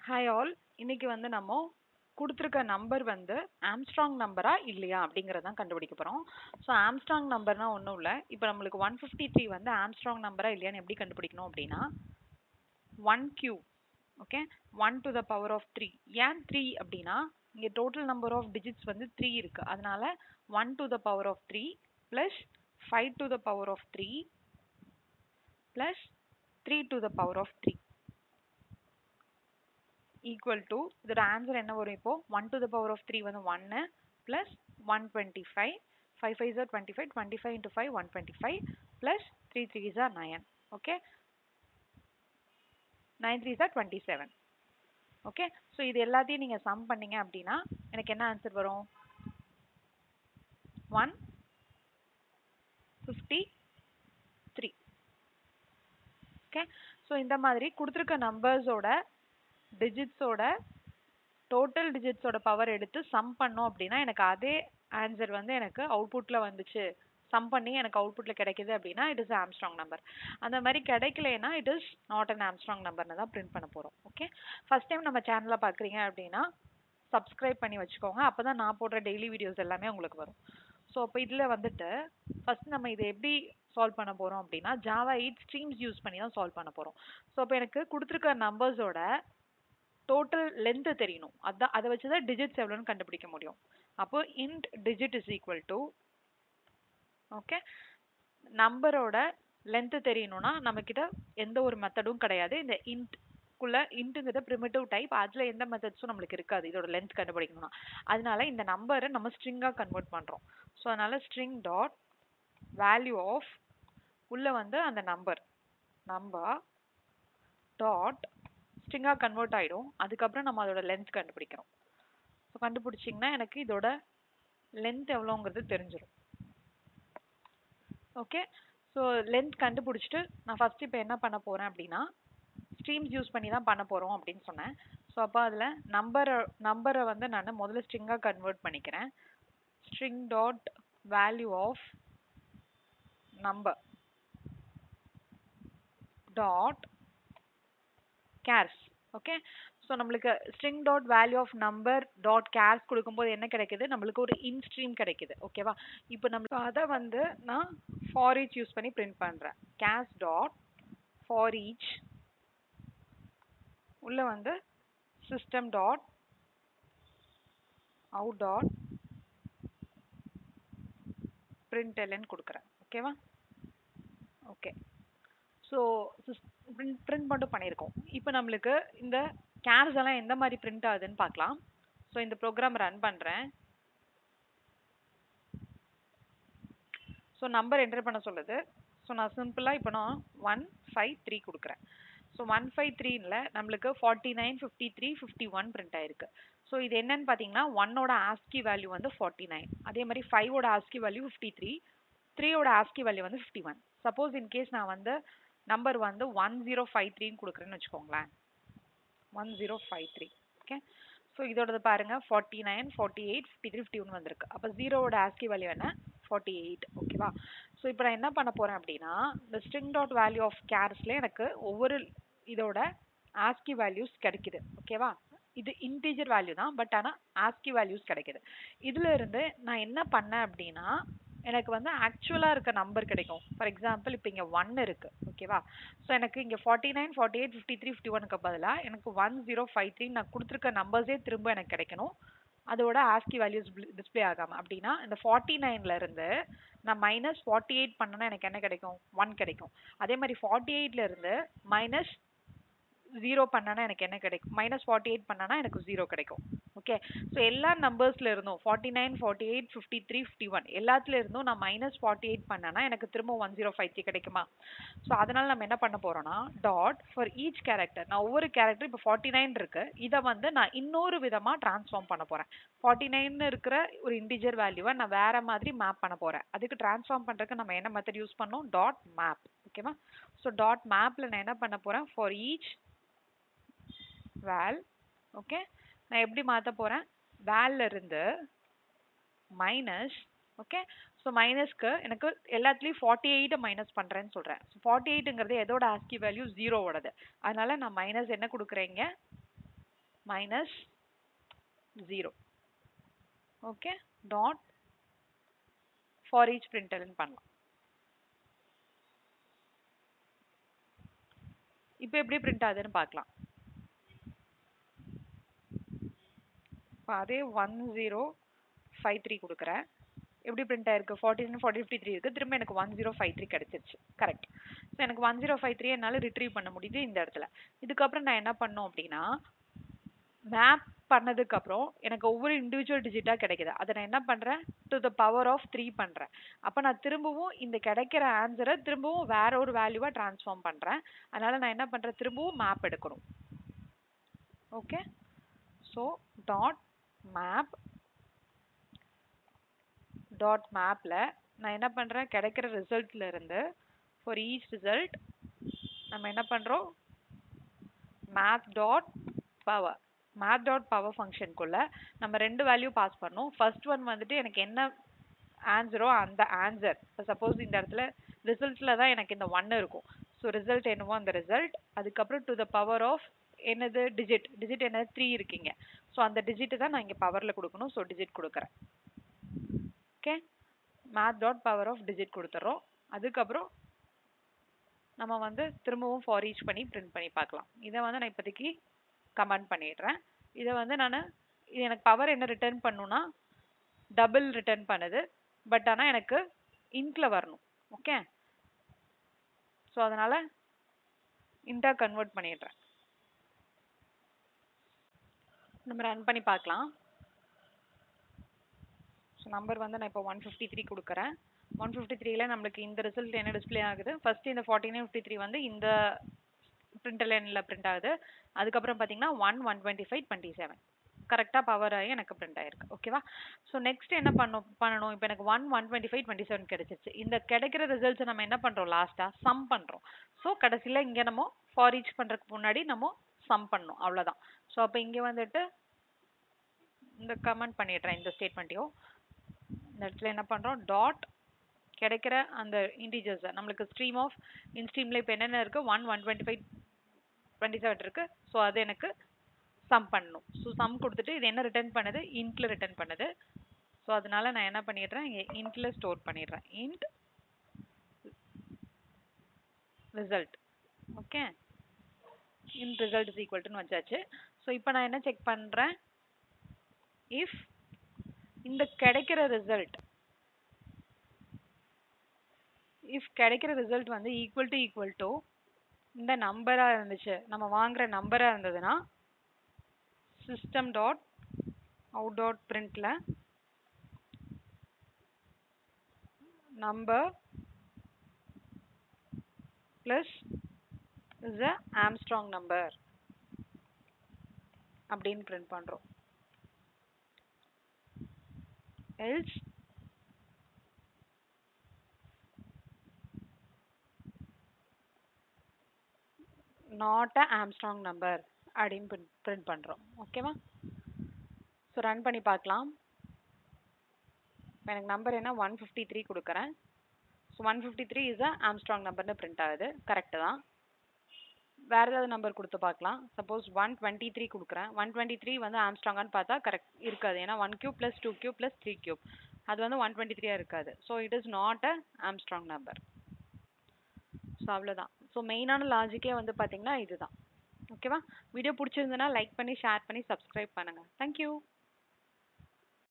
Hi all. இன்னைக்கு வந்து நம்ம கொடுத்துருக்க நம்பர் வந்து ஆம்ஸ்ட்ராங் நம்பரா இல்லையா அப்படிங்கறத கண்டுபிடிக்க போறோம். ஸோ ஆம்ஸ்ட்ராங் நம்பர்னா ஒன்றும் இல்லை. இப்போ நம்மளுக்கு 153 வந்து ஆம்ஸ்ட்ராங் நம்பரா இல்லையான்னு எப்படி கண்டுபிடிக்கணும் அப்படின்னா 1 cube, okay, 1 to the power of 3. ஏன் 3 அப்படின்னா இங்க டோட்டல் நம்பர் ஆஃப் டிஜிட்ஸ் வந்து 3 இருக்கு. அதனால 1 to the power of 3 plus 5 to the power of 3 plus 3 to the power of 3 equal to, இதோட ஆன்சர் என்ன வரும்? இப்போ 1 to the power of 3 வந்து 1 plus 125, 5 5s are 25, 25 into 5 125 plus 3 3s are 9, okay, 9 3s are 27, okay. So இது எல்லாத்தையும் நீங்க some பண்ணீங்க அப்படின்னா எனக்கு என்ன ஆன்சர் வரும்? 153, ஓகே. ஸோ இந்த மாதிரி கொடுத்துருக்க நம்பர்ஸோட டிஜிட்ஸோட டோட்டல் டிஜிட்ஸோட பவர் எடுத்து சம் பண்ணோம் அப்படின்னா எனக்கு அதே ஆன்சர் வந்து எனக்கு அவுட்புட்ல வந்துச்சு, சம் பண்ணி எனக்கு அவுட்புட்ல கிடைக்குது அப்படின்னா இட் இஸ் ஆம்ஸ்ட்ராங் நம்பர். அந்த மாதிரி கிடைக்கலனா it is not an Armstrong நம்பர்னு தான் பிரிண்ட் பண்ண போறோம். ஓகே, ஃபர்ஸ்ட் டைம் நம்ம சேனலை பார்க்குறீங்க அப்படின்னா சப்ஸ்கிரைப் பண்ணி வச்சுக்கோங்க. அப்பதான் நான் போடுற டெய்லி வீடியோஸ் எல்லாமே உங்களுக்கு வரும். ஸோ இப்போ இதில் வந்துட்டு ஃபர்ஸ்ட் நம்ம இதை எப்படி சால்வ் பண்ண போறோம் அப்படின்னா ஜாவா 8 ஸ்ட்ரீம்ஸ் யூஸ் பண்ணி தான் சால்வ் பண்ண போறோம். ஸோ இப்போ எனக்கு கொடுத்துருக்க நம்பர்ஸோட டோட்டல் லென்த் தெரியணும். அதான் அதை வச்சு தான் டிஜிட்ஸ் எவ்வளோன்னு கண்டுபிடிக்க முடியும். அப்போ int digit is equal to, okay, நம்பரோட லென்த் தெரியணும்னா நம்ம கிட்ட எந்த ஒரு மெத்தடும் கிடையாது. இந்த int குள்ள இன்ட்ங்கிறது பிரிமிட்டிவ் டைப், அதுல எந்த மெத்தட்ஸும் நம்மளுக்கு இருக்காது இதோட லென்த் கண்டுபிடிக்கணும்னா. அதனால இந்த நம்பரை நம்ம ஸ்ட்ரிங்கா கன்வெர்ட் பண்றோம். ஸோ அதனால ஸ்ட்ரிங் டாட் வேல்யூ ஆஃப் உள்ள வந்து அந்த நம்பர் டாட் ஸ்ட்ரிங்கா கன்வெர்ட் ஆயிடும். அதுக்கப்புறம் நம்ம அதோட லென்த் கண்டுபிடிக்கிறோம். ஸோ கண்டுபிடிச்சிங்கன்னா எனக்கு இதோட லென்த் எவ்வளோங்கிறது தெரிஞ்சிடும். ஓகே, ஸோ லென்த் கண்டுபிடிச்சிட்டு நான் ஃபர்ஸ்ட் இப்போ என்ன பண்ண போறேன் அப்படின்னா ஸ்ட்ரீம்ஸ் யூஸ் பண்ணி தான் பண்ண போறோம் அப்படின்னு சொன்னேன். ஸோ அப்போ அதில் நம்பரை வந்து நான் முதல்ல ஸ்ட்ரிங்கா கன்வெர்ட் பண்ணிக்கிறேன். String dot value of number dot chars, okay. So நம்மளுக்கு string dot value of number dot chars கொடுக்கும்போது என்ன கிடைக்குது? நம்மளுக்கு ஒரு இன் ஸ்ட்ரீம் கிடைக்குது, ஓகேவா. இப்போ நம்மளுக்கு அதை வந்து நான் ஃபார் ஈச் யூஸ் பண்ணி பிரிண்ட் பண்றேன். கேர்ஸ் டாட் ஃபார் ஈச் உள்ள வந்து system dot out dot println கொடுக்குறேன், ஓகேவா. ஓகே, ஸோ பிரிண்ட் மட்டும் பண்ணியிருக்கோம். இப்போ நம்மளுக்கு இந்த கேர்ஸ் எல்லாம் எந்த மாதிரி பிரிண்ட் ஆகுதுன்னு பார்க்கலாம். ஸோ இந்த ப்ரோக்ராம் ரன் பண்ணுறேன். ஸோ நம்பர் என்டர் பண்ண சொல்லுது. ஸோ நான் சிம்பிளாக இப்போ நான் 153 கொடுக்குறேன். ஸோ 153ல நம்மளுக்கு 49, 53, 51 பிரிண்ட் ஆயிருக்கு. ஸோ இது என்னன்னு பார்த்தீங்கன்னா 1ஓட ஆஸ்கி வேல்யூ வந்து 49, அதே மாதிரி 5ஓட ஆஸ்கி வேல்யூ 53, 3ஓட ஆஸ்கி வேல்யூ வந்து 51. சப்போஸ் இன்கேஸ் நான் வந்து நம்பர் வந்து 1053 கொடுக்குறேன்னு வச்சுக்கோங்களேன். 1053, ஓகே. ஸோ இதோடது பாருங்க 49, 48, 53, 51 வந்திருக்கு. அப்போ 0ஓட ஆஸ்கி வேல்யூ என்ன? 48, ஓகேவா. ஸோ இப்போ நான் என்ன பண்ண போறேன் அப்படின்னா இந்த ஸ்ட்ரிங் டாட் வேல்யூ ஆஃப் கேர்ஸ்ல எனக்கு ஒவ்வொரு இதோட ஆஸ்கி வேல்யூஸ் கிடைக்குது, ஓகேவா. இது இன்டீஜர் வேல்யூ தான், பட் ஆனால் ஆஸ்கி வேல்யூஸ் கிடைக்குது. இதுல இருந்து நான் என்ன பண்ணேன் அப்படின்னா எனக்கு வந்து ஆக்சுவலா இருக்க நம்பர் கிடைக்கும். ஃபார் எக்ஸாம்பிள் இப்போ இங்க 1 இருக்கு, ஓகேவா. ஸோ எனக்கு இங்க 49, 48, 53, 51க்கு பதிலா எனக்கு 1053 நான் கொடுத்துருக்க நம்பர்ஸே திரும்ப எனக்கு கிடைக்கணும், அதோட ஆஸ்கி வேல்யூஸ் டிஸ்பிளே ஆகாம. அப்படின்னா இந்த 49ல இருந்து நான் -48 பண்ணனா எனக்கு என்ன கிடைக்கும்? 1 கிடைக்கும். அதே மாதிரி 48ல இருந்து -0 பண்ணனா எனக்கு என்ன கிடைக்கும்? -48 பண்ணனா எனக்கு 0 கிடைக்கும், ஓகே. ஸோ எல்லா நம்பர்ஸ்ல இருந்தும் 49, 48, 53, 51 எல்லாத்துல இருந்தும் நான் -48 பண்ணனா எனக்கு திரும்ப 1053 கிடைக்குமா? ஸோ அதனால நம்ம என்ன பண்ண போறோம்னா டாட் ஃபார் ஈச் கேரக்டர், நான் ஒவ்வொரு கேரக்டர் இப்போ 49 இருக்கு, இதை வந்து நான் இன்னொரு விதமா டிரான்ஸ்ஃபார்ம் பண்ண போறேன். 49 இருக்கிற ஒரு இன்டிஜர் வேல்யூவை நான் வேற மாதிரி மேப் பண்ண போறேன். அதுக்கு டிரான்ஸ்ஃபார்ம் பண்றதுக்கு நம்ம என்ன மெத்தட் யூஸ் பண்ணோம்? டாட் மேப், ஓகேவா. ஸோ டாட் மேப்ல நான் என்ன பண்ண போறேன்? ஃபார் ஈச் வேல், ஓகே, நான் எப்படி மாத்த போறேன்? வேல்ல இருந்து மைனஸ், ஓகே. ஸோ மைனஸ்க்கு எனக்கு எல்லாத்துலேயும் 48 மைனஸ் பண்றேன்னு சொல்றேன். ஸோ 48ங்கிறது எதோட ஆஸ்கி வேல்யூ? 0ஓடது. அதனால நான் மைனஸ் என்ன கொடுக்குறேங்க? minus 0. Okay, dot for each println பண்ணலாம். இப்போ எப்படி பிரிண்ட் ஆகுதுன்னு பார்க்கலாம். அதே 1053 கொடுக்குறேன். எப்படி பிரிண்ட் ஆயிருக்கு? 4053 இருக்கு. திரும்ப எனக்கு 1053 கிடைச்சிருச்சு. கரெக்ட். ஸோ எனக்கு 1053 என்னால் ரிட்ரீவ் பண்ண முடியுது இந்த இடத்துல. இதுக்கப்புறம் நான் என்ன பண்ணோம் அப்படின்னா, மேப் பண்ணதுக்கு அப்புறம் எனக்கு ஒவ்வொரு இண்டிவிஜுவல் டிஜிட்டா கிடைக்குது. அதை நான் என்ன பண்றேன்? டு த பவர் ஆஃப் 3 பண்றேன். அப்ப நான் திரும்பவும் இந்த கிடைக்கிற ஆன்சரை திரும்பவும் வேற ஒரு வேல்யூவா டிரான்ஸ்ஃபார்ம் பண்றேன். அதனால நான் என்ன பண்றேன்? திரும்பவும் மேப் எடுக்கணும். ஓகே, ஸோ டாட் மேப்ல நான் என்ன பண்றேன்? கிடைக்கிற ரிசல்ட்ல இருந்து ஃபார் ஈச் ரிசல்ட் நம்ம என்ன பண்றோம்? மேத் டாட் பவர் ஃபங்க்ஷனுக்குள்ள நம்ம ரெண்டு வேல்யூ பாஸ் பண்ணோம். ஃபர்ஸ்ட் ஒன் வந்துட்டு எனக்கு என்ன ஆன்சரோ அந்த ஆன்சர். சப்போஸ் இந்த இடத்துல ரிசல்ட்ல தான் எனக்கு இந்த 1 இருக்கும். ஸோ ரிசல்ட் என்னவோ அந்த ரிசல்ட். அதுக்கப்புறம் டு த பவர் ஆஃப் என்னது? டிஜிட் என்னது? 3 இருக்கீங்க. ஸோ அந்த டிஜிட் தான் நான் இங்கே பவர்ல கொடுக்கணும். ஸோ டிஜிட் கொடுக்குறேன். Okay, math dot power of digit கொடுத்துறோம். அதுக்கப்புறம் நம்ம வந்து திரும்பவும் ஃபார் ஈச் பண்ணி பிரிண்ட் பண்ணி பார்க்கலாம். இதை வந்து நான் இப்போதைக்கு கமெண்ட் பண்ணிடுறேன். இதை வந்து இது எனக்கு பவர் என்ன ரிட்டர்ன் பண்ணுன்னா டபுள் ரிட்டர்ன் பண்ணுது. பட் ஆனால் எனக்கு இன்ட்ல வரணும். ஓகே, ஸோ அதனால இன்டா கன்வெர்ட் பண்ணிடுறேன். நம்ம ரன் பண்ணி பார்க்கலாம். ஸோ நம்பர் வந்து நான் இப்போ 153 கொடுக்குறேன். 153ல நம்மளுக்கு இந்த ரிசல்ட் என்ன டிஸ்பிளே ஆகுது? ஃபர்ஸ்ட் இந்த 4953 வந்து இந்த பிரிண்ட் லைனில் பிரிண்ட் ஆகுது. அதுக்கப்புறம் பார்த்தீங்கன்னா 1 125 27 கரெக்டாக பவர் ஆகி எனக்கு பிரிண்ட் ஆயிருக்கு. ஓகேவா? ஸோ நெக்ஸ்ட் என்ன பண்ணணும்? இப்போ எனக்கு 1 125 27 கிடைச்சிருச்சு. இந்த கிடைக்கிற ரிசல்ட்ஸ் நம்ம என்ன பண்ணுறோம்? லாஸ்ட்டாக சம் பண்ணுறோம். ஸோ கடைசியில் இங்கே நம்ம ஃபார் ஈச் பண்ணுறதுக்கு முன்னாடி நம்ம சம் பண்ணணும். அவ்வளோதான். ஸோ அப்போ இங்கே வந்துட்டு இந்த கமெண்ட் பண்ணிடுறேன் இந்த ஸ்டேட்மெண்ட்டையும். இந்த இடத்துல என்ன பண்ணுறோம்? டாட் கிடைக்கிற அந்த இன்டிஜர்ஸ் நம்மளுக்கு ஸ்ட்ரீம் ஆஃப் இன்ஸ்ட்ரீமில் இப்போ என்னென்ன இருக்குது? 1 125 27 இருக்குது. ஸோ அது எனக்கு சம் பண்ணணும். ஸோ சம் கொடுத்துட்டு இது என்ன ரிட்டர்ன் பண்ணுது? இன்ட்ல ரிட்டர்ன் பண்ணுது. ஸோ அதனால நான் என்ன பண்ணிடுறேன்? இன்ட்ல ஸ்டோர் பண்ணிடுறேன். Int result. Okay, int result is equal டுன்னு வச்சாச்சு. ஸோ இப்போ நான் என்ன செக் பண்ணுறேன்? இஃப் இந்த கிடைக்கிற ரிசல்ட் வந்து ஈக்குவல் டு இந்த நம்பரா இருந்துச்சு, நம்ம வாங்குற நம்பரா இருந்ததுன்னா system dot out dot printல number plus is a Armstrong number அப்படின்னு print பண்றோம். else not a Armstrong number அப்படின்னு print பண்றோம். ஓகேவா? ஸோ ரன் பண்ணி பார்க்கலாம். எனக்கு நம்பர் என்ன? 153 கொடுக்குறேன். ஸோ 153 இஸ் அ ஆம்ஸ்ட்ராங் நம்பர்னு பிரிண்ட் ஆகுது. கரெக்டு தான். வேறு ஏதாவது நம்பர் கொடுத்து பார்க்கலாம். சப்போஸ் 123 கொடுக்குறேன். 123 வந்து ஆம்ஸ்ட்ராங்கான்னு பார்த்தா கரெக்ட் இருக்காது. ஏன்னா 1 cube plus 2 cube plus 3 cube அது வந்து 123 இருக்காது. So it is not a Armstrong number. So அவ்வளோதான். ஸோ மெயினான லாஜிக்கே வந்து பார்த்தீங்கன்னா இதுதான். ஓகேவா? வீடியோ பிடிச்சிருந்ததுன்னா லைக் பண்ணி ஷேர் பண்ணி சப்ஸ்கிரைப் பண்ணுங்கள். தேங்க்யூ.